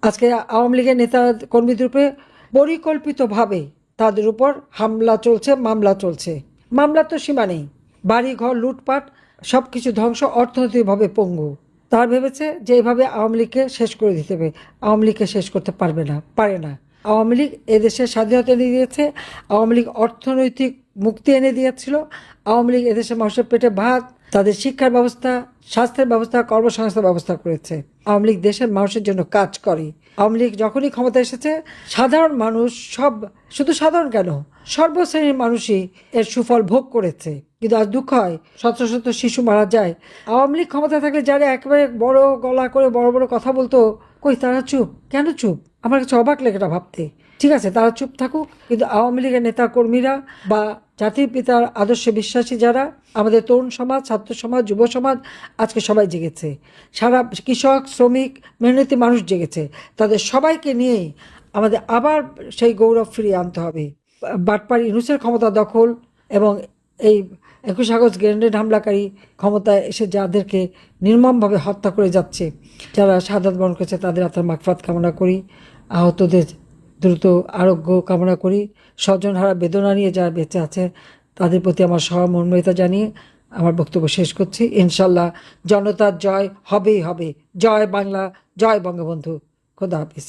আজকে আওয়ামী লীগের নেতা কর্মীদের উপরে পরিকল্পিতভাবে তাদের উপর হামলা চলছে, মামলা চলছে। মামলার তো সীমা নেই, বাড়ি ঘর লুটপাট, সব কিছু ধ্বংস, অর্থনৈতিকভাবে পঙ্গু। তার ভেবেছে যে এভাবে আওয়ামী লীগকে শেষ করে দিতে হবে। আওয়ামী লীগকে শেষ করতে পারে না। আওয়ামী লীগ এদেশের স্বাধীনতা এনে দিয়েছে, আওয়ামী লীগ অর্থনৈতিক মুক্তি এনে দিয়েছিল, আওয়ামী লীগ এদেশের মানুষের পেটে ভাত, তাদের শিক্ষার ব্যবস্থা, স্বাস্থ্যের ব্যবস্থা, কর্মসংস্থান ব্যবস্থা করেছে। আওয়ামী লীগ দেশের মানুষের জন্য কাজ করে। আওয়ামী লীগ যখনই ক্ষমতা এসেছে, সাধারণ মানুষ সব, শুধু সাধারণ কেন, সর্বশ্রেণীর মানুষই এর সুফল ভোগ করেছে। কিন্তু আজ দুঃখ হয়, শত শত শিশু মারা যায়। আওয়ামী লীগ ক্ষমতা থাকলে যারা একেবারে বড় গলা করে বড় বড় কথা বলতো, কই তারা চুপ কেন? চুপ, আমার কাছে অবাক লাগে এটা ভাবতে। ঠিক আছে, তারা চুপ থাকুক, কিন্তু আওয়ামী লীগের নেতা কর্মীরা বা জাতির পিতার আদর্শে বিশ্বাসী যারা, আমাদের তরুণ সমাজ, ছাত্র সমাজ, যুব সমাজ, আজকে সবাই জেগেছে। সারা কৃষক, শ্রমিক, মেহনতি মানুষ জেগেছে। তাদের সবাইকে নিয়ে আমাদের আবার সেই গৌরব ফিরিয়ে আনতে হবে। বাটপার ইউনূসের ক্ষমতা দখল এবং এই ২১ আগস্ট গ্রেনেড হামলাকারী ক্ষমতায় এসে যাদেরকে নির্মমভাবে হত্যা করে যাচ্ছে, যারা শাহাদাত বরণ করেছে, তাদের আত্মার মাগফিরাত কামনা করি। আহতদের দ্রুত আরোগ্য কামনা করি। স্বজনহারা বেদনা নিয়ে যারা বেঁচে আছে, তাদের প্রতি আমার সহমর্মিতা জানিয়ে আমার বক্তব্য শেষ করছি। ইনশাল্লাহ জনতার জয় হবেই হবে। জয় বাংলা, জয় বঙ্গবন্ধু। খোদা হাফিজ।